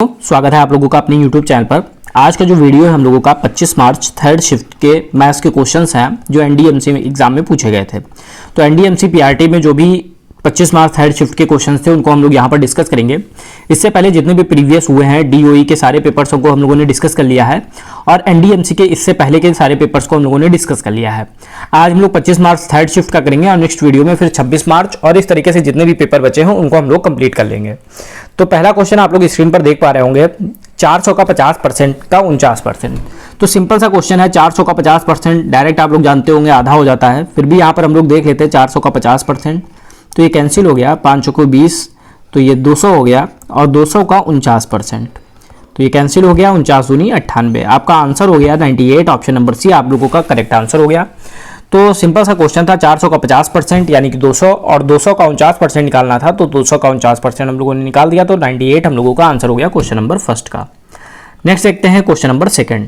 स्वागत है आप लोगों का अपने YouTube चैनल पर। आज का जो वीडियो है हम लोगों का 25 मार्च थर्ड शिफ्ट के मैथ्स के क्वेश्चंस हैं जो एनडीएमसी एग्जाम में पूछे गए थे। तो एनडीएमसी पीआरटी में जो भी 25 मार्च थर्ड शिफ्ट के क्वेश्चंस थे उनको हम लोग यहाँ पर डिस्कस करेंगे। इससे पहले जितने भी प्रीवियस हुए हैं डीओई के सारे पेपर्सों को हम लोगों ने डिस्कस कर लिया है और एनडीएमसी के इससे पहले के सारे पेपर्स को हम लोगों ने डिस्कस कर लिया है। आज हम लोग 25 मार्च थर्ड शिफ्ट का करेंगे और नेक्स्ट वीडियो में फिर 26 मार्च और इस तरीके से जितने भी पेपर बचे हैं उनको हम लोग कंप्लीट कर लेंगे। तो पहला क्वेश्चन आप लोग स्क्रीन पर देख पा रहे होंगे, 400 का 50% का 49%। तो सिंपल सा क्वेश्चन है, 400 का 50% डायरेक्ट आप लोग जानते होंगे आधा हो जाता है, फिर भी यहाँ पर हम लोग देख लेते हैं 400 का 50%। तो ये कैंसिल हो गया, 5 को 20 तो ये 200 हो गया और 200 का 49%। तो ये कैंसिल हो गया, 49 दूनी 98। आपका आंसर हो गया 98। ऑप्शन नंबर सी आप लोगों का करेक्ट आंसर हो गया। तो सिंपल सा क्वेश्चन था, 400 का 50% यानी कि 200 और 200 का 49% निकालना था। तो 200 का 49% हम लोगों ने निकाल दिया, तो 98 हम लोगों का आंसर हो गया क्वेश्चन नंबर फर्स्ट का। नेक्स्ट देखते हैं question number second.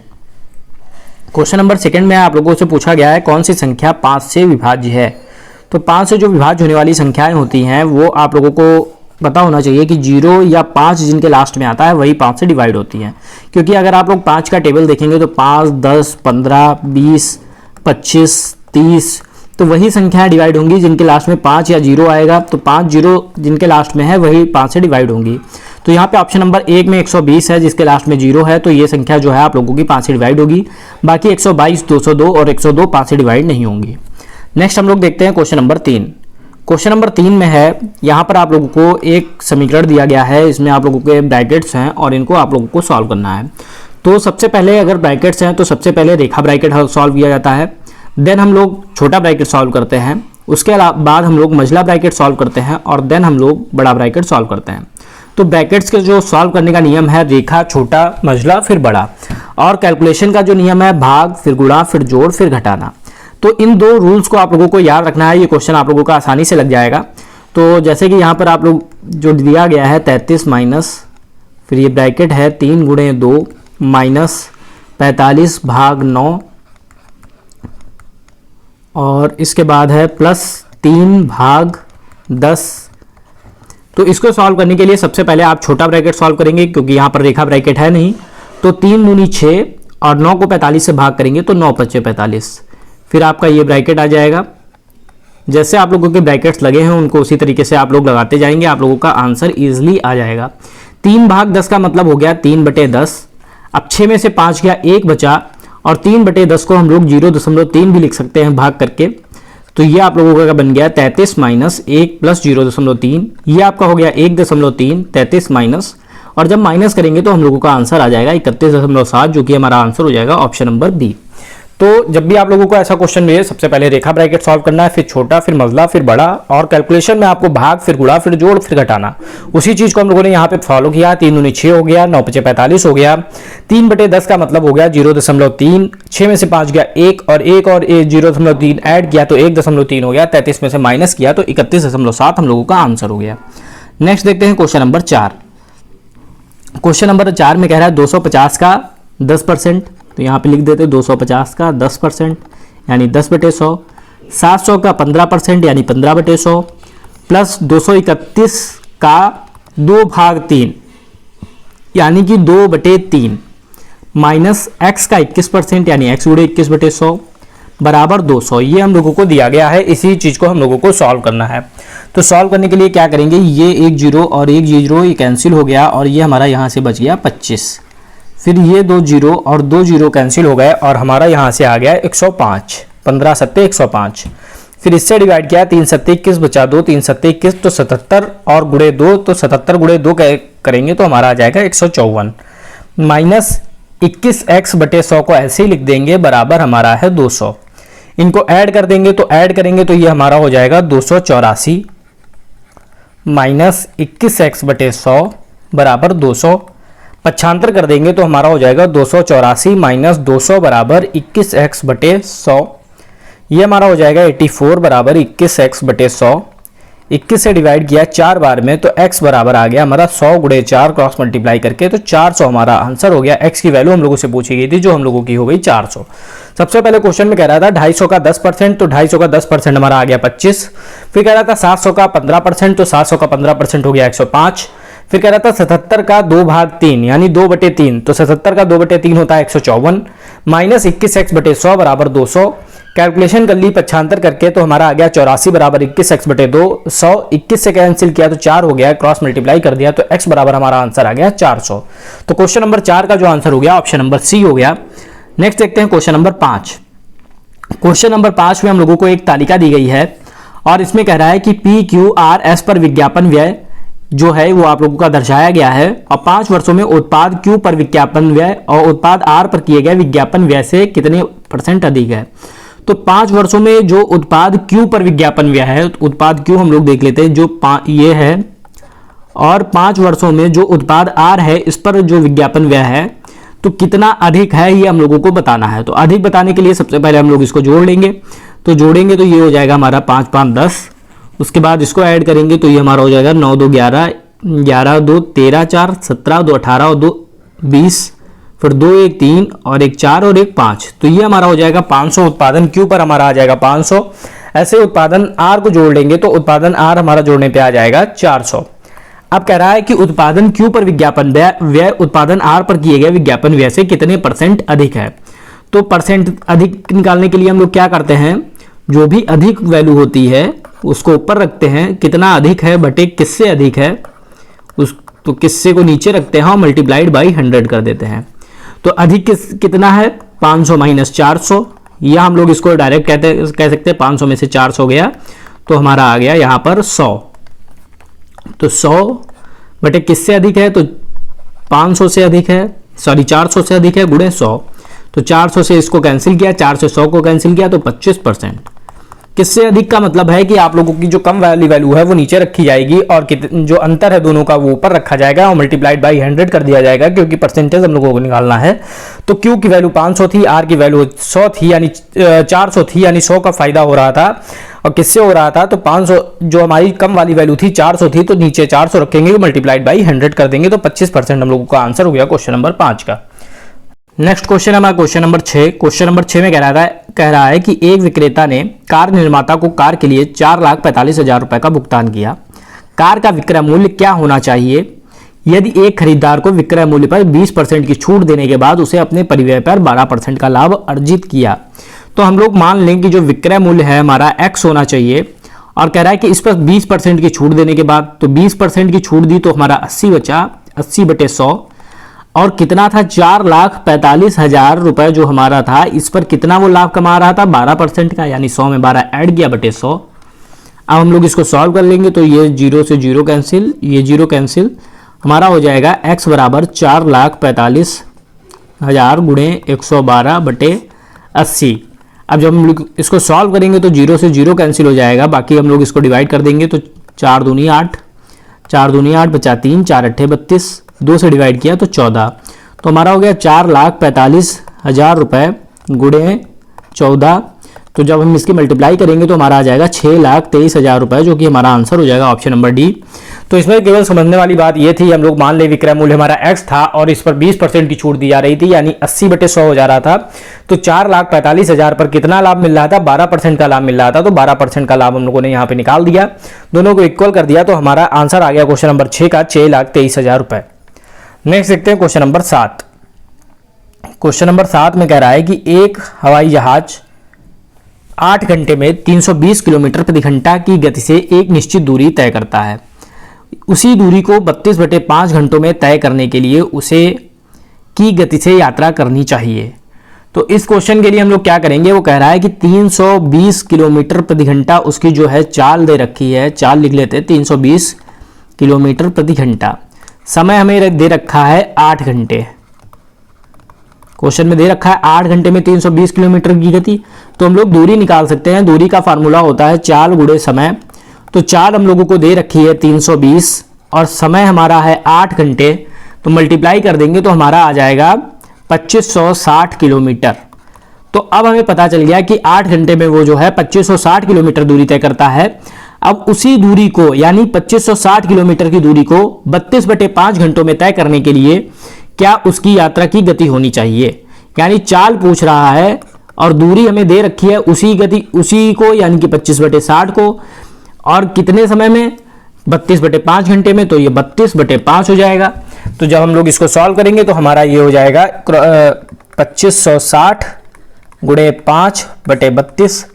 Question number second में आप लोगों से पूछा गया है कौन सी संख्या 5 से विभाज्य है। तो 5 से जो विभाज्य होने वाली संख्याएं होती हैं वो आप लोगों को पता होना चाहिए कि 0 या 5 जिनके लास्ट में आता है वही 5 से डिवाइड होती हैं। क्योंकि अगर आप लोग 5 का टेबल देखेंगे तो 5, 10, 15, 20, 25, 30 तो वही संख्याएं डिवाइड होंगी जिनके लास्ट में 5 या 0 आएगा। तो 5 0 जिनके लास्ट में है वही 5 से डिवाइड होंगी। तो यहाँ पे ऑप्शन नंबर 1 में 120 है जिसके लास्ट में 0 है, तो ये संख्या जो है आप लोगों की 5 से डिवाइड होगी। बाकी 122, 202 और 102 5 से डिवाइड नहीं होंगी। नेक्स्ट हम लोग देखते हैं क्वेश्चन नंबर 3। क्वेश्चन नंबर 3 में है, यहाँ पर आप लोगों को एक समीकरण दिया गया है, इसमें आप लोगों के ब्रैकेट्स हैं और इनको आप लोगों को सॉल्व करना है। तो सबसे पहले अगर ब्रैकेट्स हैं तो सबसे पहले रेखा ब्रैकेट सॉल्व किया जाता है, देन हम लोग छोटा ब्रैकेट सॉल्व करते हैं, उसके बाद हम लोग मझला ब्रैकेट सॉल्व करते हैं और देन हम लोग बड़ा ब्रैकेट सॉल्व करते हैं। तो ब्रैकेट्स के जो सॉल्व करने का नियम है रेखा, छोटा, मझला फिर बड़ा, और कैलकुलेशन का जो नियम है भाग फिर गुणा फिर जोड़ फिर घटाना। तो इन दो रूल्स को आप लोगों को याद रखना है, ये क्वेश्चन आप लोगों का आसानी से लग जाएगा। तो जैसे कि यहाँ पर आप लोग जो दिया गया है 33 माइनस फिर ये ब्रैकेट है 3 गुणे 2 माइनस 45 भाग 9 और इसके बाद है प्लस 3 भाग 10। तो इसको सॉल्व करने के लिए सबसे पहले आप छोटा ब्रैकेट सॉल्व करेंगे क्योंकि यहाँ पर रेखा ब्रैकेट है नहीं। तो 3 दूनी 6 और 9 को 45 से भाग करेंगे तो 9 पचे 45, फिर आपका ये ब्रैकेट आ जाएगा। जैसे आप लोगों के ब्रैकेट्स लगे हैं उनको उसी तरीके से आप लोग लगाते जाएंगे, आप लोगों का आंसर इजीली आ जाएगा। 3 भाग 10 का मतलब हो गया 3/10। अब 6 में से 5 गया, 1 बचा और 3/10 को हम लोग 0.3 भी लिख सकते हैं भाग करके। तो ये आप लोगों का बन गया 33 माइनस 1 प्लस 0.3। ये आपका हो गया 1.3, 33 माइनस, और जब माइनस करेंगे तो हम लोगों का आंसर आ जाएगा 31.7, जो कि हमारा आंसर हो जाएगा ऑप्शन नंबर बी। तो जब भी आप लोगों को ऐसा क्वेश्चन मिले सबसे पहले रेखा ब्रैकेट सॉल्व करना है, फिर छोटा, फिर मझला, फिर बड़ा, और कैलकुलेशन में आपको भाग फिर गुणा फिर जोड़ फिर घटाना। उसी चीज को हम लोगों ने यहाँ पे फॉलो किया। 3 दूनी 6 हो गया, 9 पचे 45 हो गया, 3/10 का मतलब हो गया 0.3, 6 में से 5 गया 1 और 0.3 ऐड किया तो 1.3 हो गया, 33 में से माइनस किया तो 31.7 हम लोगों का आंसर हो गया। नेक्स्ट देखते हैं क्वेश्चन नंबर 4। क्वेश्चन नंबर 4 में कह रहा है 250 का 10%। तो यहाँ पे लिख देते 250 का 10% यानी 10/100, 700 का 15% यानी 15/100, प्लस 231 का 2 भाग 3 यानी कि 2/3, माइनस x का 21% यानी x गुणे 21/100 बराबर 200। ये हम लोगों को दिया गया है, इसी चीज़ को हम लोगों को सॉल्व करना है। तो सॉल्व करने के लिए क्या करेंगे, ये एक 0 और एक 0 ये कैंसिल हो गया और ये हमारा यहाँ से बच गया 25, फिर ये 2 0 और 2 0 कैंसिल हो गए और हमारा यहाँ से आ गया 105, 15 7 105। फिर इससे डिवाइड किया, 3 7 21 बचा 2, 3 7 21 तो 77 और गुणे 2, तो 77 गुणे 2 करेंगे तो हमारा आ जाएगा 154, माइनस 21x/100 को ऐसे ही लिख देंगे बराबर हमारा है 200। इनको ऐड कर देंगे तो ये हमारा हो जाएगा 284 माइनस 21x/100 बराबर 200। पक्षांतर कर देंगे तो हमारा हो जाएगा 284 माइनस 200 बराबर 21x/100। ये हमारा हो जाएगा 84 बराबर 21x/100। 21 से डिवाइड किया 4 बार में तो x बराबर आ गया हमारा 100 गुणे 4 क्रॉस मल्टीप्लाई करके, तो 400 हमारा आंसर हो गया। x की वैल्यू हम लोगों से पूछी गई थी जो हम लोगों की हो गई 400। सबसे पहले क्वेश्चन में कह रहा था 250 का 10%, तो 250 का 10% हमारा आ गया 25। फिर कह रहा था 700 का 15%, तो 700 का 15% हो गया 105। फिर कह रहा था 77 का 2/3 यानी 2/3, तो 77 का 2/3 होता है 154 माइनस 21x/100 बराबर 200। कैलकुलेशन कर ली पक्षांतर करके, तो हमारा आ गया 84 बराबर 21x/200। 21 से कैंसिल किया तो 4 हो गया, क्रॉस मल्टीप्लाई कर दिया तो x बराबर हमारा आंसर आ गया 400। तो क्वेश्चन नंबर 4 का जो आंसर हो गया ऑप्शन नंबर सी हो गया। नेक्स्ट देखते हैं क्वेश्चन नंबर 5। क्वेश्चन नंबर 5 में हम लोगों को एक तालिका दी गई है और इसमें कह रहा है कि PQRS पर विज्ञापन व्यय जो है वो आप लोगों का दर्शाया गया है और 5 वर्षों में उत्पाद Q पर विज्ञापन व्यय और उत्पाद R पर किए गए विज्ञापन व्यय से कितने % अधिक है। तो 5 वर्षों में जो उत्पाद Q पर विज्ञापन व्यय है, उत्पाद Q हम लोग देख लेते हैं जो ये है, और 5 वर्षों में जो उत्पाद R है इस पर जो विज्ञापन व्यय है तो कितना अधिक है ये हम लोगों को बताना है। तो अधिक बताने के लिए सबसे पहले हम लोग इसको जोड़ लेंगे, तो जोड़ेंगे तो ये हो जाएगा हमारा 5 5 10, उसके बाद इसको ऐड करेंगे तो ये हमारा हो जाएगा 9 2 11, 11 2 13 4 17 2 18 और 2 20, फिर 2 1 3 और 1 4 और 1 5, तो ये हमारा हो जाएगा 500। उत्पादन Q पर हमारा आ जाएगा 500। ऐसे उत्पादन R को जोड़ लेंगे तो उत्पादन R हमारा जोड़ने पे आ जाएगा 400। अब कह रहा है कि उत्पादन Q पर विज्ञापन व्यय उत्पादन R पर किए गए विज्ञापन व्यय से कितने % अधिक है। तो परसेंट अधिक निकालने के लिए हम लोग क्या करते हैं, जो भी अधिक वैल्यू होती है उसको ऊपर रखते हैं, कितना अधिक है बटे किससे अधिक है, उस तो किससे को नीचे रखते हैं और मल्टीप्लाइड बाई 100 कर देते हैं। तो अधिक कितना है 500 माइनस 400, या हम लोग इसको डायरेक्ट कह सकते हैं 500 में से 400 गया तो हमारा आ गया यहाँ पर 100। तो 100 बटे किससे अधिक है, तो 500 से अधिक है, सॉरी 400 से अधिक है गुणे 100। तो 400 से इसको कैंसिल किया, 4 से 100 को कैंसिल किया तो 25%। किससे अधिक का मतलब है कि आप लोगों की जो कम वाली वैल्यू है वो नीचे रखी जाएगी और जो अंतर है दोनों का वो ऊपर रखा जाएगा और मल्टीप्लाइड बाई 100 कर दिया जाएगा, क्योंकि परसेंटेज हम लोगों को निकालना है। तो Q की वैल्यू 500 थी, R की वैल्यू 100 थी, यानी 400 थी, यानी 100 का फायदा हो रहा था। और किससे हो रहा था, तो 500 जो हमारी कम वाली वैल्यू थी 400 थी, तो नीचे 400 रखेंगे मल्टीप्लाइड बाई 100 कर देंगे, तो 25% हम लोगों का आंसर हो गया क्वेश्चन नंबर 5 का। नेक्स्ट क्वेश्चन है हमारा क्वेश्चन नंबर 6। क्वेश्चन नंबर 6 में कह रहा है कि एक विक्रेता ने कार निर्माता को कार के लिए 4,45,000 रुपए का भुगतान किया। कार का विक्रय मूल्य क्या होना चाहिए यदि एक खरीदार को विक्रय मूल्य पर 20% की छूट देने के बाद उसे अपने परिव्यय पर 12% का लाभ अर्जित किया। तो हम लोग मान लें कि जो विक्रय मूल्य है हमारा x होना चाहिए और कह रहा है कि इस पर 20% की छूट देने के बाद, तो 20% की छूट दी तो हमारा 80 बचा, 80/100, और कितना था 4,45,000 रुपए जो हमारा था, इस पर कितना वो लाभ कमा रहा था 12% का, यानी 100 में 12 ऐड किया बटे 100। अब हम लोग इसको सॉल्व कर लेंगे तो ये 0 से 0 कैंसिल, ये 0 कैंसिल, हमारा हो जाएगा x बराबर 4,45,000 गुणे 112/80। अब जब हम लोग इसको सॉल्व करेंगे तो 0 से 0 कैंसिल हो जाएगा, बाकी हम लोग इसको डिवाइड कर देंगे तो 4 दूनी 8, 4 दूनी 8 बचा 3, 4 अट्ठे 32, 2 से डिवाइड किया तो 14। तो हमारा हो गया 4,45,000 रुपये गुणे 14। तो जब हम इसकी मल्टीप्लाई करेंगे तो हमारा आ जाएगा 6,23,000 रुपये, जो कि हमारा आंसर हो जाएगा ऑप्शन नंबर डी। तो इसमें केवल समझने वाली बात ये थी, हम लोग मान ले विक्रय मूल्य हमारा x था और इस पर 20% की छूट दी जा रही थी, यानी 80/100 हो जा रहा था। तो 4,45,000 पर कितना लाभ मिल रहा था, 12% का लाभ मिल रहा था। तो 12% का लाभ हम लोगों ने यहाँ पे निकाल दिया, दोनों को इक्वल कर दिया, तो हमारा आंसर आ गया क्वेश्चन नंबर 6 का 6,23,000 रुपये। नेक्स्ट देखते हैं क्वेश्चन नंबर 7। क्वेश्चन नंबर 7 में कह रहा है कि एक हवाई जहाज 8 घंटे में 320 किलोमीटर प्रति घंटा की गति से एक निश्चित दूरी तय करता है। उसी दूरी को 32/5 घंटों में तय करने के लिए उसे की गति से यात्रा करनी चाहिए। तो इस क्वेश्चन के लिए हम लोग क्या करेंगे, वो कह रहा है कि 320 किलोमीटर प्रति घंटा उसकी जो है चाल दे रखी है, चाल लिख लेते हैं 320 किलोमीटर प्रति घंटा। समय हमें दे रखा है 8 घंटे, क्वेश्चन में दे रखा है 8 घंटे में 320 किलोमीटर की गति। तो हम लोग दूरी निकाल सकते हैं, दूरी का फार्मूला होता है चाल गुणे समय। तो चाल हम लोगों को दे रखी है 320 और समय हमारा है 8 घंटे, तो मल्टीप्लाई कर देंगे तो हमारा आ जाएगा 2560 किलोमीटर। तो अब हमें पता चल गया कि 8 घंटे में वो जो है 2560 किलोमीटर दूरी तय करता है। अब उसी दूरी को यानी 2560 किलोमीटर की दूरी को 32/5 घंटों में तय करने के लिए क्या उसकी यात्रा की गति होनी चाहिए, यानी चाल पूछ रहा है और दूरी हमें दे रखी है उसी गति, उसी को यानी कि 25/60 को, और कितने समय में 32/5 घंटे में, तो ये 32/5 हो जाएगा। तो जब हम लोग इसको सॉल्व करेंगे तो हमारा ये हो जाएगा 2560 गुणे 5/32।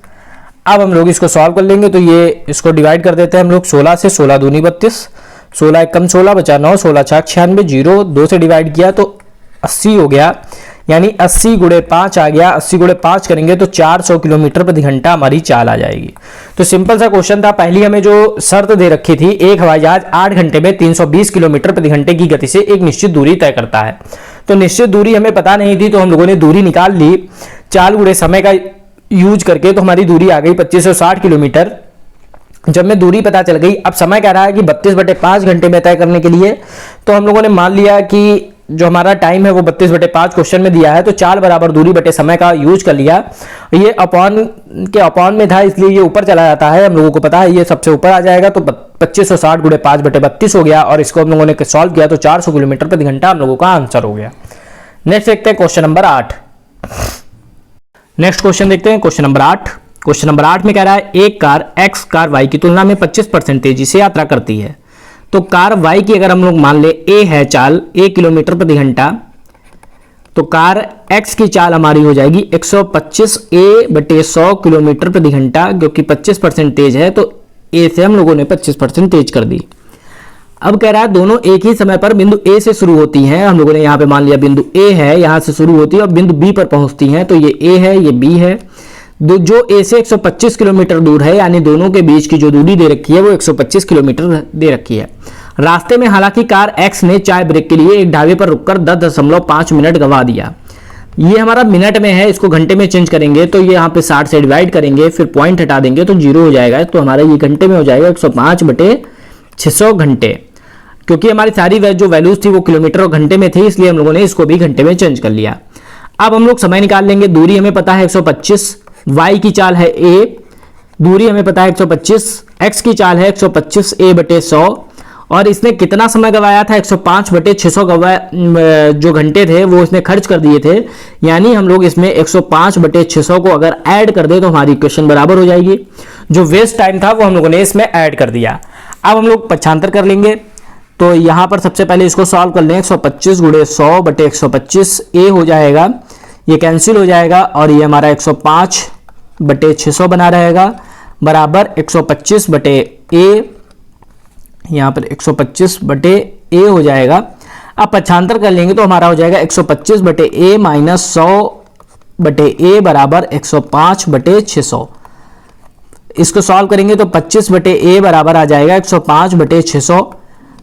अब हम लोग इसको सॉल्व कर लेंगे तो ये इसको डिवाइड कर देते हैं हम लोग 16 से, 16 दूनी 32, 16 एकम 16 बचा 9, 16 छक 96, 0 2 से डिवाइड किया तो 80 हो गया, यानी 80 गुणे 5 आ गया। 80 गुणे 5 करेंगे तो 400 किलोमीटर प्रति घंटा हमारी चाल आ जाएगी। तो सिंपल सा क्वेश्चन था। पहली हमें जो शर्त दे रखी थी, एक हवाई जहाज 8 घंटे में 320 किलोमीटर प्रति घंटे की गति से एक निश्चित दूरी तय करता है। तो निश्चित दूरी हमें पता नहीं थी, तो हम लोगों ने दूरी निकाल ली चाल गुणे समय का यूज करके। तो हमारी दूरी आ गई 2560 किलोमीटर। जब मैं दूरी पता चल गई, अब समय कह रहा है कि 32/5 घंटे में तय करने के लिए, तो हम लोगों ने मान लिया कि जो हमारा टाइम है वो 32/5 क्वेश्चन में दिया है, तो चाल बराबर दूरी बटे समय का यूज कर लिया। ये अपॉन में था, इसलिए ये ऊपर चला जाता है, हम लोगों को पता है ये सबसे ऊपर आ जाएगा। तो 2560 गुणे 5/32 हो गया, और इसको हम लोगों ने सॉल्व किया तो 400 किलोमीटर प्रति घंटा हम लोगों का आंसर हो गया। नेक्स्ट देखते हैं क्वेश्चन नंबर 8। नेक्स्ट क्वेश्चन देखते हैं क्वेश्चन नंबर 8। क्वेश्चन नंबर 8 में कह रहा है एक कार एक्स कार वाई की तुलना में 25% तेजी से यात्रा करती है। तो कार वाई की अगर हम लोग मान ले ए है चाल 1 किलोमीटर प्रति घंटा, तो कार एक्स की चाल हमारी हो जाएगी 125 A/100 किलोमीटर प्रति घंटा, क्योंकि 25% तेज है तो ए से हम लोगों ने 25% तेज कर दी। अब कह रहा है दोनों एक ही समय पर बिंदु ए से शुरू होती हैं। हम लोगों ने यहाँ पे मान लिया बिंदु ए है, यहाँ से शुरू होती है और बिंदु बी पर पहुंचती हैं। तो ये ए है, ये बी है। जो ए से 125 किलोमीटर दूर है, यानी दोनों के बीच की जो दूरी दे रखी है वो 125 किलोमीटर दे रखी है। रास्ते में हालांकि कार एक्स ने चाय ब्रेक के लिए एक ढाबे पर रुककर 10.5 मिनट गंवा दिया। ये हमारा मिनट में है, इसको घंटे में चेंज करेंगे तो ये यहाँ पे 60 से डिवाइड करेंगे, फिर पॉइंट हटा देंगे तो 0 हो जाएगा। तो हमारा ये घंटे में हो जाएगा 105/600 घंटे। क्योंकि हमारी सारी जो वैल्यूज थी वो किलोमीटर और घंटे में थी, इसलिए हम लोगों ने इसको भी घंटे में चेंज कर लिया। अब हम लोग समय निकाल लेंगे। दूरी हमें पता है 125, वाई की चाल है ए, दूरी हमें पता है 125, एक्स की चाल है 125 A/100, और इसने कितना समय गवाया था 105/600 जो घंटे थे वो इसने खर्च कर दिए थे। यानी हम लोग इसमें 105/600 को अगर ऐड कर दे तो हमारी इक्वेशन बराबर हो जाएगी। जो वेस्ट टाइम था वो हम लोगों ने इसमें ऐड कर दिया। अब हम लोग पक्षांतर कर लेंगे। तो यहाँ पर सबसे पहले इसको सॉल्व कर लें। 125 गुणे 100/125 ए हो जाएगा, ये कैंसिल हो जाएगा और ये हमारा 105/600 बना रहेगा, बराबर 125/a, यहाँ पर 125/a हो जाएगा। अब पक्षांतर कर लेंगे तो हमारा हो जाएगा 125/a माइनस 100/a बराबर 105/600। इसको सॉल्व करेंगे तो 25/a बराबर आ जाएगा 105/600।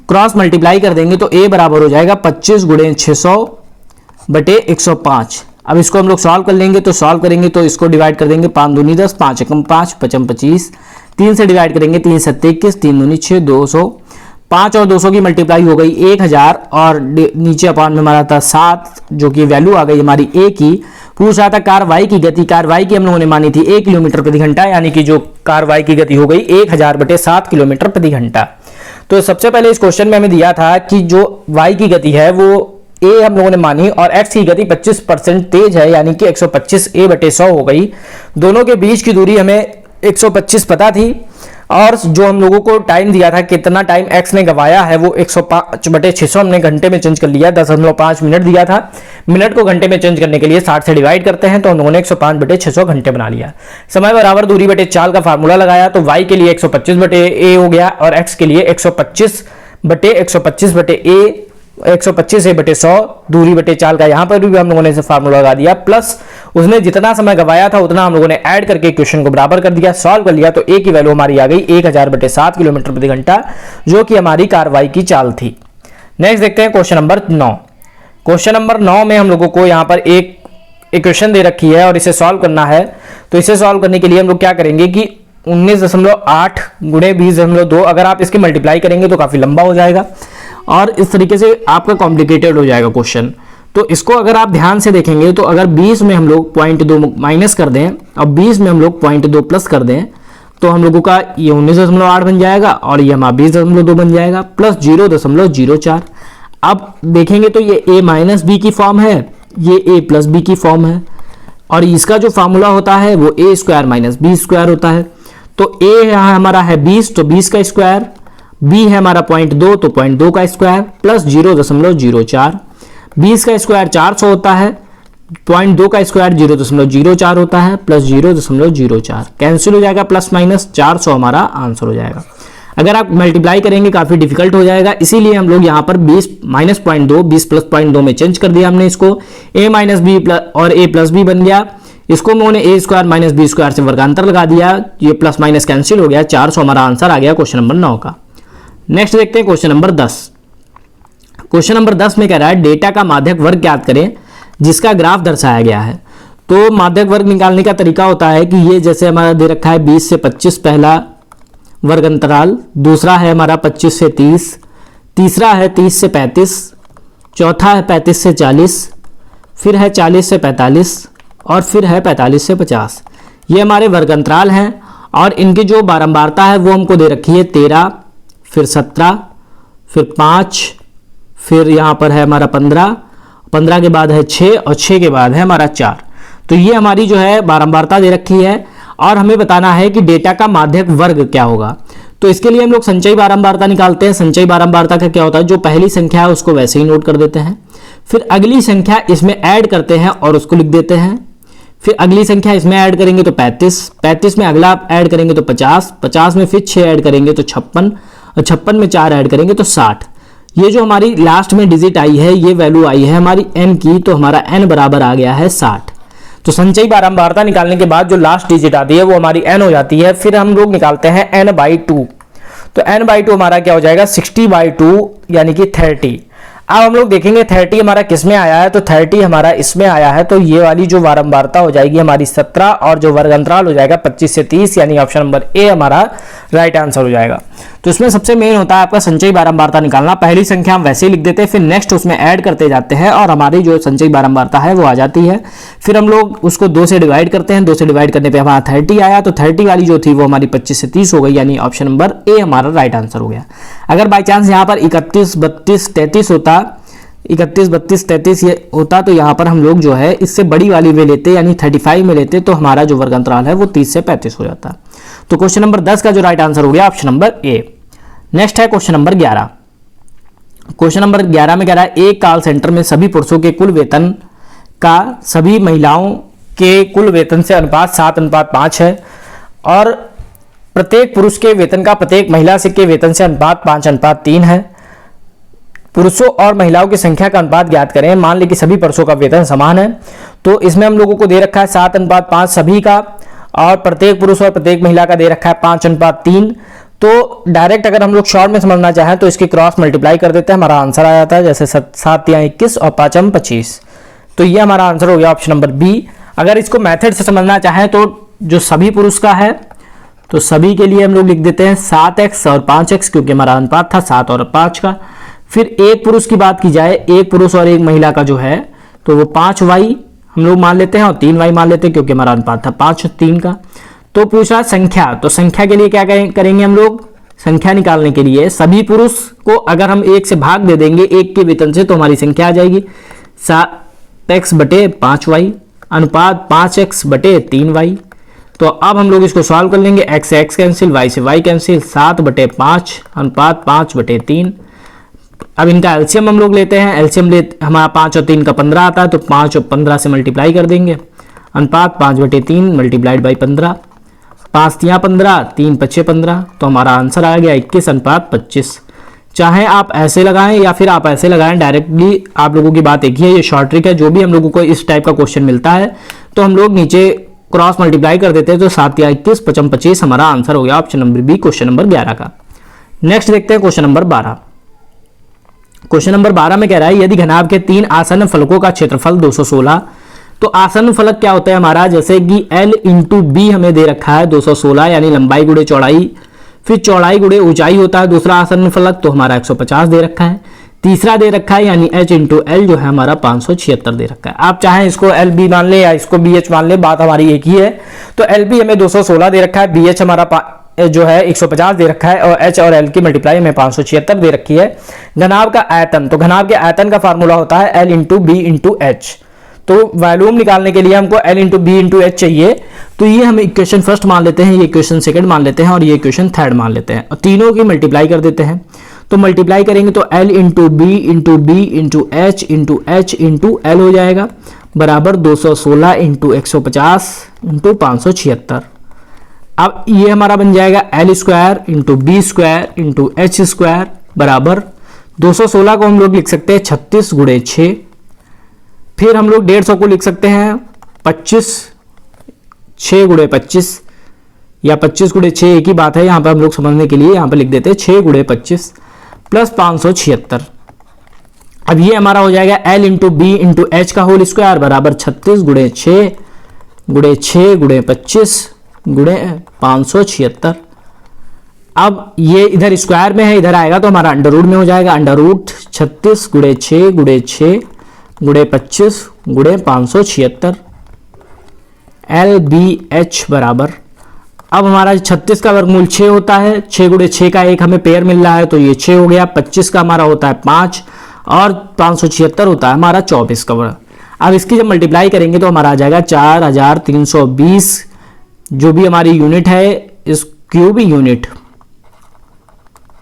क्रॉस मल्टीप्लाई कर देंगे तो a बराबर हो जाएगा 25 गुणे 600/105। अब इसको हम लोग सॉल्व कर लेंगे। तो सॉल्व करेंगे तो इसको डिवाइड कर देंगे 5 दूनी 10, 5 एकम 5, 5 25, 3 से डिवाइड करेंगे 3 7 21, 3 दूनी 6, 200, 5 और 200 की मल्टीप्लाई हो गई 1000, और नीचे अपॉन में हमारा था 7, जो कि वैल्यू आ गई हमारी ए की। पूछ रहा था कार्रवाई की गति। कार्रवाई की हम लोगों ने मानी थी 1 किलोमीटर प्रति घंटा, यानी कि जो कार्रवाई की गति हो गई 1000/7 किलोमीटर प्रति घंटा। तो सबसे पहले इस क्वेश्चन में हमें दिया था कि जो y की गति है वो a हम लोगों ने मानी और x की गति 25% तेज है, यानी कि 125 A/100 हो गई। दोनों के बीच की दूरी हमें 125 पता थी, और जो हम लोगों को टाइम दिया था कितना टाइम x ने गवाया है वो 105/600 हमने घंटे में चेंज कर लिया। 10.5 मिनट दिया था, मिनट को घंटे में चेंज करने के लिए 60 से डिवाइड करते हैं, तो हम लोगों ने 105/600 घंटे बना लिया। समय बराबर दूरी बटे चाल का फार्मूला लगाया, तो y के लिए 125/a हो गया और x के लिए 125/125/a 125A/100 दूरी बटे चाल का यहाँ पर भी हम लोगों ने इसे फार्मूला लगा दिया, प्लस उसने जितना समय गवाया था उतना हम लोगों ने ऐड करके क्वेश्चन को बराबर कर दिया। सॉल्व कर लिया तो ए की वैल्यू हमारी आ गई 1000/7 किलोमीटर प्रति घंटा, जो कि हमारी कार्रवाई की चाल थी। नेक्स्ट देखते हैं क्वेश्चन नंबर 9। क्वेश्चन नंबर 9 में हम लोगों को यहाँ पर एक इक्वेशन दे रखी है और इसे सॉल्व करना है। तो इसे सॉल्व करने के लिए हम लोग क्या करेंगे कि 19.8 गुणे 20.2, अगर आप इसकी मल्टीप्लाई करेंगे तो काफी लंबा हो जाएगा और इस तरीके से आपका कॉम्प्लिकेटेड हो जाएगा क्वेश्चन। तो इसको अगर आप ध्यान से देखेंगे तो अगर 20 में हम लोग 0.2 माइनस कर दें और 20 में हम लोग 0.2 प्लस कर दें तो हम लोगों का ये 19.8 बन जाएगा और ये हमारा 20.2 बन जाएगा, प्लस 0.04। अब देखेंगे तो ये a माइनस बी की फॉर्म है, ये a प्लस बी की फॉर्म है, और इसका जो फार्मूला होता है वो a² माइनस बी² होता है। तो a यहाँ हमारा है 20, तो 20 का स्क्वायर बी है हमारा 0.2 तो 0.2 का स्क्वायर प्लस 0.04, 20 का स्क्वायर 400 होता है, 0.2 का स्क्वायर 0.04 होता है प्लस 0.04, कैंसिल हो जाएगा, प्लस माइनस 400 हमारा आंसर हो जाएगा। अगर आप मल्टीप्लाई करेंगे काफी डिफिकल्ट हो जाएगा, इसीलिए हम लोग यहाँ पर 20 माइनस 0.2 20 प्लस 0.2 में चेंज कर दिया हमने इसको, a माइनस बी और a प्लस बी बन गया, इसको मैंने a square minus B square से वर्गांतर लगा दिया, ये प्लस माइनस कैंसिल हो गया, 400 हमारा आंसर आ गया क्वेश्चन नंबर 9 का। नेक्स्ट देखते हैं क्वेश्चन नंबर 10। क्वेश्चन नंबर 10 में कह रहा है डेटा का माध्यक वर्ग ज्ञात करें जिसका ग्राफ दर्शाया गया है। तो माध्यक वर्ग निकालने का तरीका होता है कि ये जैसे हमारा दे रखा है 20 से 25 पहला वर्ग अंतराल, दूसरा है हमारा 25 से 30, तीसरा है 30 से 35, चौथा है 35 से 40, फिर है 40 से 45 और फिर है 45 से 50। ये हमारे वर्ग अंतराल हैं और इनकी जो बारंबारता है वो हमको दे रखी है 13, फिर 17, फिर 5, फिर यहाँ पर है हमारा 15, 15 के बाद है 6 और 6 के बाद है हमारा 4। तो ये हमारी जो है बारंबारता दे रखी है और हमें बताना है कि डेटा का माध्यक वर्ग क्या होगा। तो इसके लिए हम लोग संचयी बारंबारता निकालते हैं। संचयी बारंबारता का क्या होता है, जो पहली संख्या है उसको वैसे ही नोट कर देते हैं, फिर अगली संख्या इसमें ऐड करते हैं और उसको लिख देते हैं, फिर अगली संख्या इसमें ऐड करेंगे तो 35, 35 में अगला ऐड करेंगे तो 50, 50 में फिर 6 ऐड करेंगे तो 56 और 56 में 4 ऐड करेंगे तो 60। ये जो हमारी लास्ट में डिजिट आई है ये वैल्यू आई है हमारी n की, तो हमारा n बराबर आ गया है 60। तो संचयी बारंबारता निकालने के बाद जो लास्ट डिजिट आती है वो हमारी n हो जाती है। फिर हम लोग निकालते हैं n/2, तो n/2 हमारा क्या हो जाएगा 60/2 यानी कि 30। अब हम लोग देखेंगे 30 हमारा किस में आया है, तो 30 हमारा इसमें आया है, तो ये वाली जो बारंबारता हो जाएगी हमारी 17 और जो वर्ग अंतराल हो जाएगा 25 से 30 यानी ऑप्शन नंबर ए हमारा राइट आंसर हो जाएगा। तो इसमें सबसे मेन होता है आपका संचयी बारंबारता निकालना। पहली संख्या हम वैसे ही लिख देते हैं, फिर नेक्स्ट उसमें ऐड करते जाते हैं और हमारी जो संचयी बारंबारता है वो आ जाती है। फिर हम लोग उसको 2 से डिवाइड करते हैं, 2 से डिवाइड करने पर हमारा 30 आया, तो 30 वाली जो थी वो हमारी 25 से 30 हो गई यानी ऑप्शन नंबर ए हमारा राइट आंसर हो गया। अगर बाई चांस यहाँ पर 31, 32, 33 होता, 31, 32, 33 ये होता तो यहाँ पर हम लोग जो है इससे बड़ी वाली में लेते यानी 35 में लेते, तो हमारा जो वर्ग अंतराल है वो 30 से 35 हो जाता। तो क्वेश्चन नंबर 10 का जो राइट आंसर हो गया ऑप्शन नंबर ए। नेक्स्ट है क्वेश्चन नंबर 11। क्वेश्चन नंबर 11 में कह रहा है एक कॉल सेंटर में सभी पुरुषों के कुल वेतन का सभी महिलाओं के कुल वेतन से अनुपात 7:5 है और प्रत्येक पुरुष के वेतन का प्रत्येक महिला के वेतन से अनुपात 5:3 है। पुरुषों और महिलाओं की संख्या का अनुपात ज्ञात करें। मान लें कि सभी पुरुषों का वेतन समान है, तो इसमें हम लोगों को दे रखा है 7:5 सभी का और प्रत्येक पुरुष और प्रत्येक महिला का दे रखा है 5:3। तो डायरेक्ट अगर हम लोग शॉर्ट में समझना चाहें तो इसकी क्रॉस मल्टीप्लाई कर देते हैं, हमारा आंसर आ जाता है जैसे 7 या 21 और 5 25। तो ये हमारा आंसर हो गया ऑप्शन नंबर बी। अगर इसको मेथड से समझना चाहें तो जो सभी पुरुष का है तो सभी के लिए हम लोग लिख देते हैं 7x और 5x, क्योंकि हमारा अनुपात था 7 और 5 का। फिर एक पुरुष की बात की जाए, एक पुरुष और एक महिला का जो है तो वो 5y हम लोग मान लेते हैं और 3y मान लेते हैं, क्योंकि हमारा अनुपात था 5 और 3 का। तो पूछा संख्या, तो संख्या के लिए क्या करेंगे हम लोग, संख्या निकालने के लिए सभी पुरुष को अगर हम 1 से भाग दे देंगे 1 के वेतन से, तो हमारी संख्या आ जाएगी 7x/5y अनुपात 5x/3y। तो अब हम लोग इसको सॉल्व कर लेंगे, x से x कैंसिल, y से y कैंसिल, 7/5 अनुपात 5/3। अब इनका एलसीएम हम लोग लेते हैं, एलसीएम हमारा 5 और 3 का 15 आता है, तो 5 और 15 से मल्टीप्लाई कर देंगे, अनुपात 5/3 मल्टीप्लाइड बाई 15, 5 या 15, 3 5 15, तो हमारा आंसर आ गया 21:25। चाहे आप ऐसे लगाएं या फिर आप ऐसे लगाएं, डायरेक्टली आप लोगों की बात एक ही है, ये शॉर्ट ट्रिक है। जो भी हम लोगों को इस टाइप का क्वेश्चन मिलता है तो हम लोग नीचे क्रॉस मल्टीप्लाई कर देते हैं, तो 7 या 21 5 25 हमारा आंसर हो गया option number B question number 11 का। नेक्स्ट देखते हैं क्वेश्चन नंबर 12। क्वेश्चन नंबर 12 में कह रहा है यदि घनाभ के 3 आसन्न फलकों का क्षेत्रफल 216, तो आसन्न फलक क्या होता है हमारा, जैसे कि L × B हमें दे रखा है 216 यानी लंबाई गुणे चौड़ाई, फिर चौड़ाई गुणे ऊंचाई होता है दूसरा आसन्न फलक, तो हमारा 150 दे रखा है। तीसरा दे रखा है यानी H × L जो है हमारा 576 दे रखा है। आप चाहें इसको LB मान ले या इसको BH मान ले, बात हमारी एक ही है। तो LB हमें 216 दे रखा है, BH हमारा जो है 150 दे रखा है और H और L की मल्टीप्लाई हमें 576 दे रखी है। घनाभ का आयतन, तो घनाभ के आयतन का फार्मूला होता है L × B × H। तो वॉल्यूम निकालने के लिए हमको L into B into H चाहिए। तो ये हम इक्वेशन फर्स्ट मान लेते हैं, ये इक्वेशन सेकंड मान लेते हैं और ये इक्वेशन थर्ड मान लेते हैं और तीनों की मल्टीप्लाई कर देते हैं। तो मल्टीप्लाई करेंगे तो L into B into H into L हो जाएगा बराबर 216 इंटू 150 इंटू 576। अब ये हमारा बन जाएगा L square into B square into H square बराबर 216 को हम लोग लिख सकते हैं 36 गुणे 6। फिर हम लोग 150 को लिख सकते हैं 25, 6 गुणे 25 या 25 गुणे 6 एक ही बात है। यहाँ पर हम लोग समझने के लिए यहाँ पर लिख देते हैं 6 गुणे 25 प्लस 576। अब ये हमारा हो जाएगा L into B into H का होल स्क्वायर बराबर 36 गुणे 6 गुणे 25 गुणे 576। अब ये इधर स्क्वायर में है, इधर आएगा तो हमारा अंडर रूट में हो जाएगा, अंडर रूट 36 गुणे 6 गुणे 6 गुणे 25 गुणे 576 एल बी एच बराबर। अब हमारा 36 का वर्गमूल 6 होता है, 6 गुणे 6 का एक हमें पेयर मिल रहा है तो ये 6 हो गया। 25 का हमारा होता है 5 और 576 होता है हमारा 24 का वर्ग। अब इसकी जब मल्टीप्लाई करेंगे तो हमारा आ जाएगा 4320, जो भी हमारी यूनिट है इस क्यूब यूनिट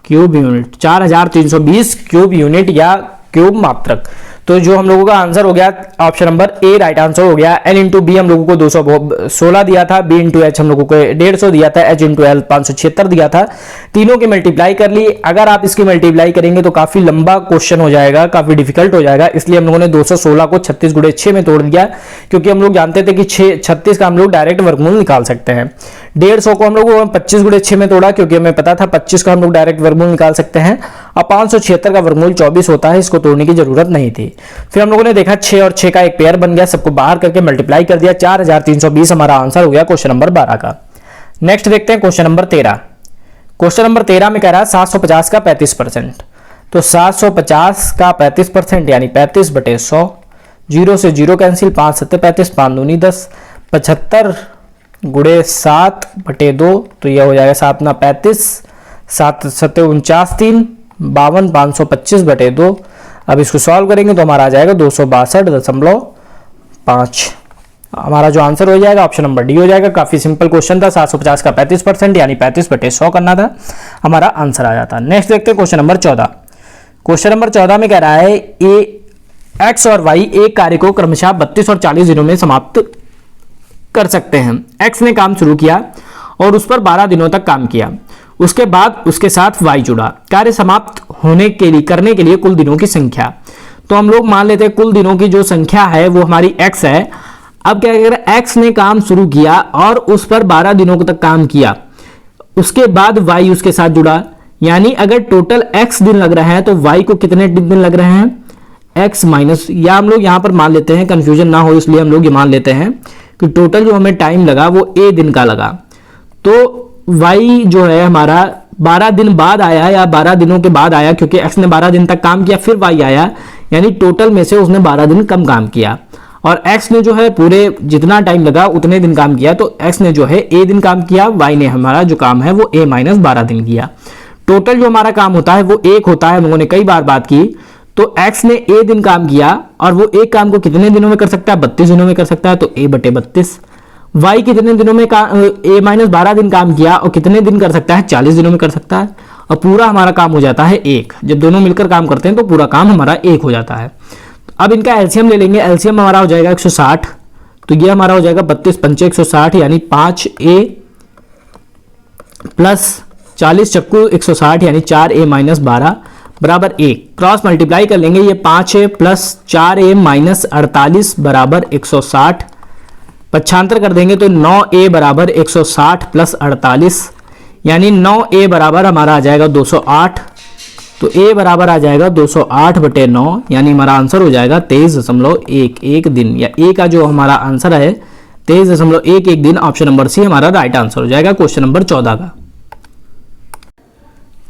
4320 क्यूब यूनिट या क्यूब मात्रक। तो जो हम लोगों का आंसर हो गया option number A right answer हो गया। L इंटू बी हम लोगों को 216 दिया था, B इंटू एच हम लोगों को 150 दिया था, H इंटू एल 576 दिया था। तीनों की मल्टीप्लाई कर ली। अगर आप इसकी मल्टीप्लाई करेंगे तो काफी लंबा क्वेश्चन हो जाएगा, काफी डिफिकल्ट हो जाएगा, इसलिए हम लोगों ने 216 को 36 गुणे 6 में तोड़ दिया, क्योंकि हम लोग जानते थे कि 36 का हम लोग डायरेक्ट वर्गमूल निकाल सकते हैं। 150 को हम लोग 25 गुणे 6 में तोड़ा, क्योंकि हमें पता था 25 का हम लोग डायरेक्ट वर्गमूल निकाल सकते हैं और 576 का वर्गमूल 24 होता है, इसको तोड़ने की जरूरत नहीं थी। फिर हम लोगों ने देखा 6 और 6 का एक पेयर बन गया, सबको बाहर करके मल्टीप्लाई कर दिया, 4320 हमारा आंसर हो गया क्वेश्चन नंबर 12 का। नेक्स्ट देखते हैं क्वेश्चन नंबर 13। क्वेश्चन नंबर 13 में कह रहा है 750 का 35%। तो 750 का 35% यानी 35/100, 0 से 0 कैंसिल, 5 7 35, 5 दूनी 10, 75 गुणे 7/2 तो यह हो जाएगा 7 ना 35, 7 7 49 3, 52 525/2। अब इसको सॉल्व करेंगे तो हमारा आ जाएगा 262.5। हमारा जो आंसर हो जाएगा ऑप्शन नंबर डी हो जाएगा। काफी सिंपल क्वेश्चन था, 750 का 35% यानी 35/100 करना था, हमारा आंसर आ जाता। नेक्स्ट देखते हैं क्वेश्चन नंबर 14। क्वेश्चन नंबर 14 में कह रहा है एक्स और वाई एक कार्य को क्रमशः 32 और 40 दिनों में समाप्त कर सकते हैं। एक्स ने काम शुरू किया और उस पर 12 दिनों तक काम किया, उसके बाद उसके साथ वाई जुड़ा। कार्य समाप्त करने के लिए कुल दिनों की संख्या, तो हम लोग मान लेते हैं कुल दिनों की जो संख्या है वो हमारी एक्स है। अब क्या कह रहा है, एक्स ने काम शुरू किया और उस पर 12 दिनों तक काम किया, उसके बाद वाई उसके साथ जुड़ा, यानी अगर टोटल एक्स दिन लग रहे हैं तो वाई को कितने दिन लग रहे हैं, एक्स माइनस, या हम लोग यहां पर मान लेते हैं कंफ्यूजन ना हो इसलिए हम लोग ये मान लेते हैं कि टोटल जो हमें टाइम लगा वो ए दिन का लगा। तो वाई जो है हमारा 12 दिन बाद आया या 12 दिनों के बाद आया, क्योंकि एक्स ने 12 दिन तक काम किया फिर वाई आया, यानी टोटल में से उसने 12 दिन कम काम किया। और एक्स ने जो है पूरे जितना टाइम लगा उतने दिन काम किया, तो एक्स ने जो है ए दिन काम किया, वाई ने हमारा जो काम है वो ए माइनस 12 दिन किया। टोटल जो हमारा काम होता है वो एक होता है, हम लोगों ने कई बार बात की। तो एक्स ने ए दिन काम किया और वो एक काम को कितने दिनों में कर सकता है, 32 दिनों में कर सकता है, तो A/32। वाई कितने दिनों में ए माइनस 12 दिन काम किया और कितने दिन कर सकता है, 40 दिनों में कर सकता है, और पूरा हमारा काम हो जाता है एक। जब दोनों मिलकर काम करते हैं तो पूरा काम हमारा एक हो जाता है। अब इनका एलसीएम ले लेंगे, एलसीएम हमारा हो जाएगा 160, तो ये हमारा हो जाएगा 32 पंचे 160 यानी 5A प्लस 40 चक्कू 160 यानी 4A माइनस 12 बराबर 1। क्रॉस मल्टीप्लाई कर लेंगे, ये 5A प्लस 4A माइनस 48 बराबर 160। पक्षांतर कर देंगे तो 9A बराबर 160 प्लस 48 यानी 9A बराबर हमारा आ जाएगा 208। तो A बराबर आ जाएगा 208/9 यानी हमारा आंसर हो जाएगा 23.11 दिन, या A का जो हमारा आंसर है 23.11 दिन। ऑप्शन नंबर सी हमारा राइट आंसर हो जाएगा क्वेश्चन नंबर 14 का।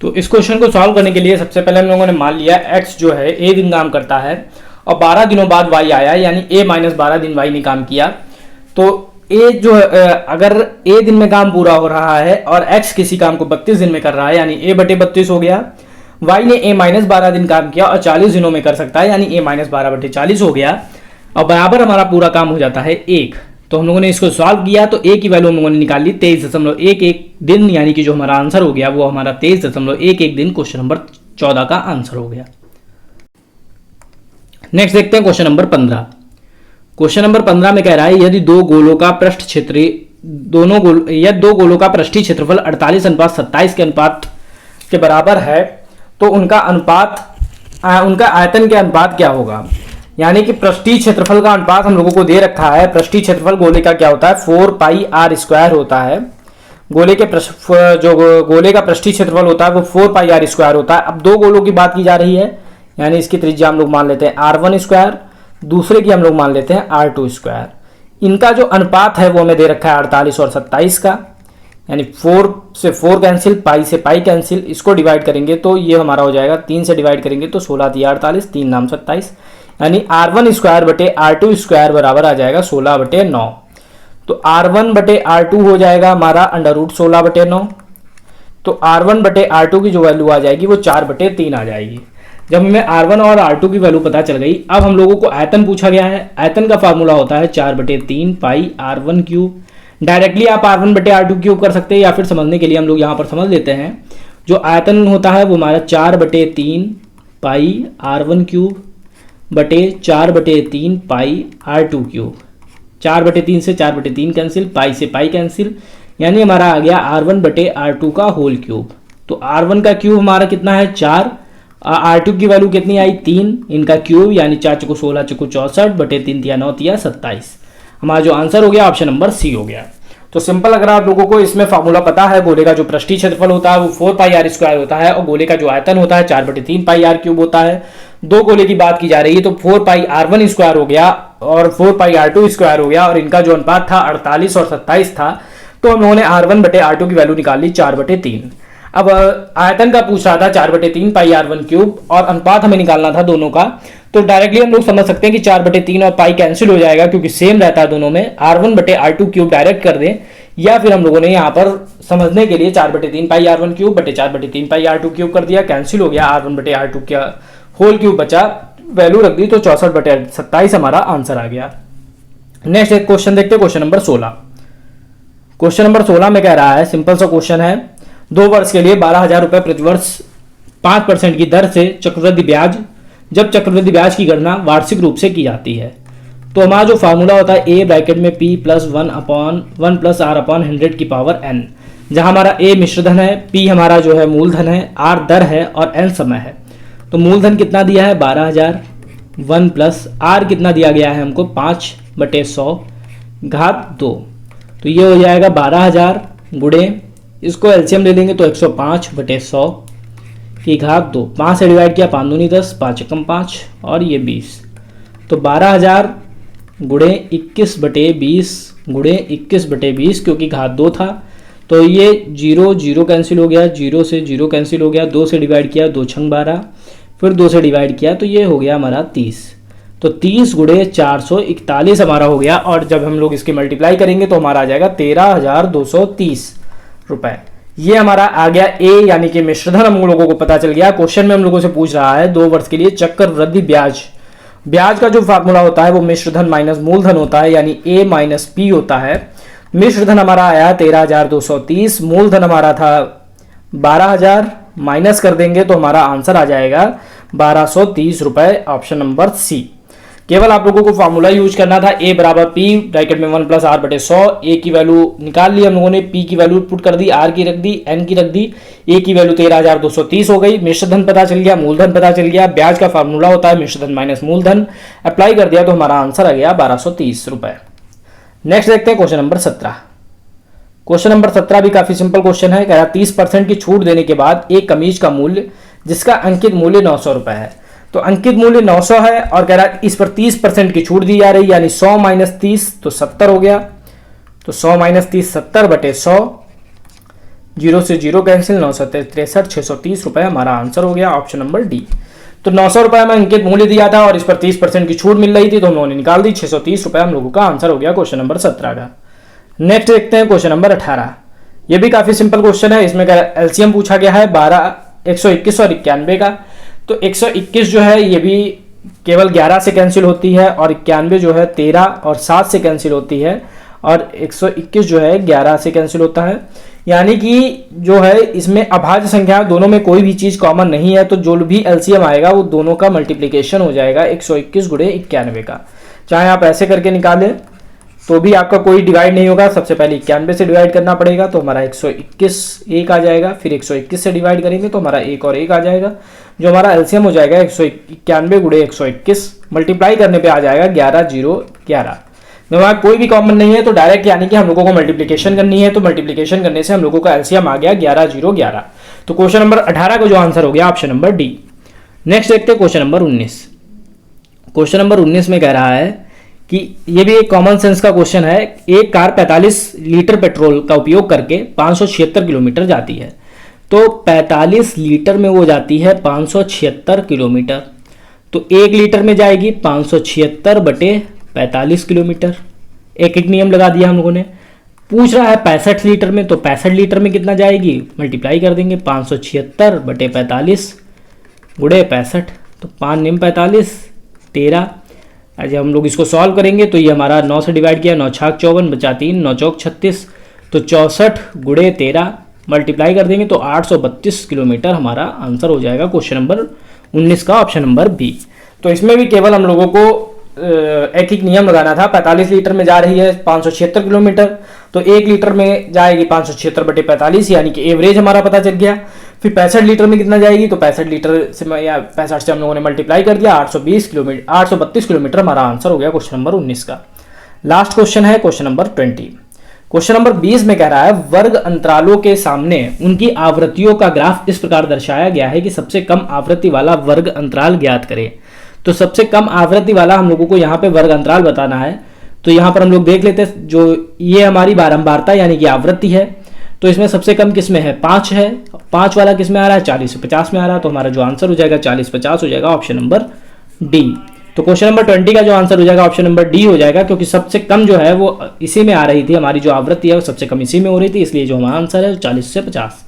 तो इस क्वेश्चन को सॉल्व करने के लिए सबसे पहले हम लोगों ने मान लिया x जो है a दिन काम करता है और 12 दिनों बाद y आया, यानी a माइनस 12 दिन y ने काम किया। तो a जो अगर a दिन में काम पूरा हो रहा है और x किसी काम को 32 दिन में कर रहा है यानी A/32 हो गया। y ने a माइनस 12 दिन काम किया और 40 दिनों में कर सकता है यानी a माइनस 12/40 हो गया। और बराबर हमारा पूरा काम हो जाता है 1। तो हम लोगों ने इसको सॉल्व किया तो ए की वैल्यू हम लोगों ने निकाल ली 23.11 दिन, यानी कि जो हमारा आंसर हो गया वो हमारा 23.11 दिन क्वेश्चन नंबर 14 का आंसर हो गया। नेक्स्ट देखते हैं क्वेश्चन नंबर 15। क्वेश्चन नंबर 15 में कह रहा है यदि दो गोलों का पृष्ठ क्षेत्र दो गोलों का पृष्ठीय क्षेत्रफल 48:27 के अनुपात के बराबर है तो उनका आयतन के अनुपात क्या होगा। यानी कि पृष्ठीय क्षेत्रफल का अनुपात हम लोगों को दे रखा है। पृष्ठीय क्षेत्रफल गोले का क्या होता है 4πr² होता है। गोले का पृष्ठीय क्षेत्रफल होता है वो 4πr² होता है। अब दो गोलों की बात की जा रही है, यानी इसकी त्रिज्या हम लोग मान लेते हैं r1², दूसरे की हम लोग मान लेते हैं r2²। इनका जो अनुपात है वो हमें दे रखा है 48 और 27 का, यानी 4 से 4 कैंसिल, पाई से पाई कैंसिल, इसको डिवाइड करेंगे तो ये हमारा हो जाएगा 3 से डिवाइड करेंगे तो 16 × 48, 3 नाम 27, यानी r1² बटे r2² बराबर आ जाएगा 16/9। तो r1 बटे r2 हो जाएगा हमारा √16/9। तो r1 बटे r2 की जो वैल्यू आ जाएगी वो 4/3 आ जाएगी। जब हमें r1 और r2 की वैल्यू पता चल गई, अब हम लोगों को आयतन पूछा गया है। आयतन का फार्मूला होता है 4/3 पाई r1³। डायरेक्टली आप r1 बटे r2³ कर सकते हैं, या फिर समझने के लिए हम लोग यहाँ पर समझ लेते हैं। जो आयतन होता है वो हमारा 4/3 पाई r1³ बटे 4/3 पाई r2³। 4/3 से 4/3 कैंसिल, पाई से पाई कैंसिल, यानी हमारा आ गया r1 बटे r2 का होल क्यूब। तो r1 का क्यूब हमारा कितना है 4, r2 की वैल्यू कितनी आई 3, इनका क्यूब यानी 4 × 16 = 64 बटे 3 × 9 = 27। हमारा जो आंसर हो गया ऑप्शन नंबर सी हो गया। तो सिंपल, अगर आप लोगों को इसमें फार्मूला पता है, गोले का जो पृष्ठीय क्षेत्रफल होता है वो 4πr² होता है और गोले का जो आयतन होता है 4/3 पाई r³ होता है। दो गोले की बात की जा रही है तो 4πr1² हो गया और 4πr2² हो गया, और इनका जो अनुपात था 48 और 27 था। तो हम लोगों ने r1 बटे r2 की वैल्यू निकाल ली 4/3। अब आयतन का पूछ रहा था 4/3 पाई r1³ और अनुपात हमें निकालना था दोनों का। तो डायरेक्टली हम लोग समझ सकते हैं कि 4/3 और पाई कैंसिल हो जाएगा क्योंकि सेम रहता है दोनों में। r1 बटे r2³ डायरेक्ट कर दें, या फिर हम लोगों ने यहाँ पर समझने के लिए 4/3 पाई r1³ बटे 4/3 पाई r2³ कर दिया, कैंसिल हो गया। r1 बटे r2 का होल क्यूब बचा, वैल्यू रख दी तो 64/27 हमारा आंसर आ गया। नेक्स्ट एक क्वेश्चन देखते हैं, क्वेश्चन नंबर 16। क्वेश्चन नंबर 16 में कह रहा है, सिंपल सा क्वेश्चन है, 2 वर्ष के लिए 12,000 रुपए प्रतिवर्ष 5% की दर से चक्रवृद्धि ब्याज, जब चक्रवृद्धि ब्याज की गणना वार्षिक रूप से की जाती है तो हमारा जो फार्मूला होता है a ब्रैकेट में p + 1/1 + r/100 की पावर n, जहां हमारा a मिश्रधन है, p हमारा जो है मूलधन है, r दर है और n समय है। तो मूलधन कितना दिया है 12,000, 1 प्लस r कितना दिया गया है हमको 5/100 घात 2। तो ये हो जाएगा 12,000 गुणे, इसको एलसीएम ले लेंगे तो 105/100 की घात 2। 5 से डिवाइड किया 5 दूनी 10, 5 एकम 5 और ये 20। तो 12,000 गुणे 21/20 गुणे 21/20, क्योंकि घात 2 था तो ये 0 कैंसिल हो गया, 0 से 0 कैंसिल हो गया, 2 से डिवाइड किया 2 × 12, फिर 2 से डिवाइड किया तो ये हो गया हमारा 30। तो 30 गुणे 441 हमारा हो गया, और जब हम लोग इसके मल्टीप्लाई करेंगे तो हमारा आ जाएगा 13,230 रुपए। ये हमारा आ गया ए, यानी कि मिश्रधन हम लोगों को पता चल गया। क्वेश्चन में हम लोगों से पूछ रहा है 2 वर्ष के लिए चक्रवृद्धि ब्याज, ब्याज का जो फार्मूला होता है वो मिश्रधन माइनस मूलधन होता है, यानी a माइनस p होता है। मिश्रधन हमारा आया 13,230, मूलधन हमारा था 12,000, माइनस कर देंगे तो हमारा आंसर आ जाएगा 1,230 रुपए, ऑप्शन नंबर सी। केवल आप लोगों को फार्मूला यूज करना था, a बराबर p ब्रैकेट में 1 + r/100। a की वैल्यू निकाल ली हम लोगों ने, p की वैल्यू पुट कर दी, r की रख दी, n की रख दी, a की वैल्यू 13,230 हो गई। मिश्रधन पता चल गया, मूलधन पता चल गया, ब्याज का फार्मूला होता है मिश्रधन माइनस मूलधन, अप्लाई कर दिया तो हमारा आंसर आ गया 1,230 रुपए। नेक्स्ट देखते हैं क्वेश्चन नंबर 17। क्वेश्चन नंबर 17 भी काफी सिंपल क्वेश्चन है। कह रहा 30% की छूट देने के बाद एक कमीज का मूल्य जिसका अंकित मूल्य 900 रुपए है। तो अंकित मूल्य 900 है और कह रहा है इस पर 30% की छूट दी जा रही, यानी 100 - 30 तो 70 हो गया। तो 100 - 30 70/100, 0 से 0 कैंसिल, 9 × 63 630 रुपए हमारा आंसर हो गया, ऑप्शन नंबर डी। तो 900 रुपए में अंकित मूल्य दिया था और इस पर 30% की छूट मिल रही थी तो हम लोगों ने निकाल दी, 630 रुपए हम लोगों का आंसर हो गया क्वेश्चन नंबर 17 का। नेक्स्ट देखते हैं क्वेश्चन नंबर 18। ये भी काफी सिंपल क्वेश्चन है, इसमें एलसीएम पूछा गया है 121 और 91 का। तो 121 जो है ये भी केवल 11 से कैंसिल होती है, और 91 जो है 13 और 7 से कैंसिल होती है, और 121 जो है 11 से कैंसिल होता है। यानी कि जो है इसमें अभाज्य संख्या दोनों में कोई भी चीज़ कॉमन नहीं है, तो जो भी एलसीएम आएगा वो दोनों का मल्टीप्लिकेशन हो जाएगा 121 गुणे 91 का। चाहे आप ऐसे करके निकालें तो भी आपका कोई डिवाइड नहीं होगा। सबसे पहले 91 से डिवाइड करना पड़ेगा तो हमारा 121 एक आ जाएगा, फिर 121 से डिवाइड करेंगे तो हमारा एक और एक आ जाएगा, जो हमारा एलसीएम हो जाएगा 191 गुणे 121, मल्टीप्लाई करने पे आ जाएगा 11,011। जब वहाँ कोई भी कॉमन नहीं है तो डायरेक्ट यानी कि हम लोगों को मल्टीप्लिकेशन करनी है, तो मल्टीप्लिकेशन करने से हम लोगों का एलसीएम आ गया 11,011। तो क्वेश्चन नंबर 18 का जो आंसर हो गया ऑप्शन नंबर डी। नेक्स्ट देखते हैं क्वेश्चन नंबर 19। क्वेश्चन नंबर 19 में कह रहा है कि ये भी एक कॉमन सेंस का क्वेश्चन है। एक कार 45 लीटर पेट्रोल का उपयोग करके 576 किलोमीटर जाती है। तो 45 लीटर में वो जाती है 576 किलोमीटर, तो 1 लीटर में जाएगी 576 बटे 45 किलोमीटर। एक एक नियम लगा दिया हम लोगों ने। पूछ रहा है 65 लीटर में, तो 65 लीटर में कितना जाएगी, मल्टीप्लाई कर देंगे 576 बटे 45 गुणे 65, तो 5 निम 45 13। जब हम लोग इसको सॉल्व करेंगे तो ये हमारा 9 से डिवाइड किया, 9 छाक 54 बचा 3, 9 चौक 36, तो 64 गुणे 13 मल्टीप्लाई कर देंगे तो 832 किलोमीटर हमारा आंसर हो जाएगा क्वेश्चन नंबर 19 का ऑप्शन नंबर बी। तो इसमें भी केवल हम लोगों को एक एक नियम लगाना था। 45 लीटर में जा रही है 576 किलोमीटर, तो 1 लीटर में जाएगी 576 बटे 45, यानी कि एवरेज हमारा पता चल गया। फिर 65 लीटर में कितना जाएगी, तो 65 लीटर से या 65 से हम लोगों ने मल्टीप्लाई कर दिया, 832 किलोमीटर हमारा आंसर हो गया क्वेश्चन नंबर 19 का। लास्ट क्वेश्चन है क्वेश्चन नंबर 20। क्वेश्चन नंबर 20 में कह रहा है वर्ग अंतरालों के सामने उनकी आवृत्तियों का ग्राफ इस प्रकार दर्शाया गया है कि सबसे कम आवृत्ति वाला वर्ग अंतराल ज्ञात करें। तो सबसे कम आवृत्ति वाला हम लोगों को यहाँ पे वर्ग अंतराल बताना है। तो यहाँ पर हम लोग देख लेते हैं, जो ये हमारी बारंबारता यानी कि आवृत्ति है, तो इसमें सबसे कम किस में है, 5 है। 5 वाला किस में आ रहा है, 40 से 50 में आ रहा है, तो हमारा जो आंसर हो जाएगा 40-50 हो जाएगा ऑप्शन नंबर डी। तो क्वेश्चन नंबर 20 का जो आंसर हो जाएगा ऑप्शन नंबर डी हो जाएगा, क्योंकि सबसे कम जो है वो इसी में आ रही थी, हमारी जो आवृत्ति है वो सबसे कम इसी में हो रही थी, इसलिए जो हमारा आंसर है 40 से 50।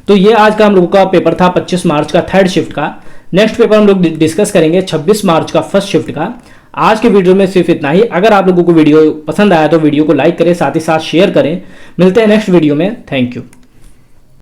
तो ये आज का हम लोगों का पेपर था 25 मार्च का थर्ड शिफ्ट का। नेक्स्ट पेपर हम लोग डिस्कस करेंगे 26 मार्च का फर्स्ट शिफ्ट का। आज के वीडियो में सिर्फ इतना ही। अगर आप लोगों को वीडियो पसंद आया तो वीडियो को लाइक करें, साथ ही साथ शेयर करें। मिलते हैं नेक्स्ट वीडियो में। Thank you.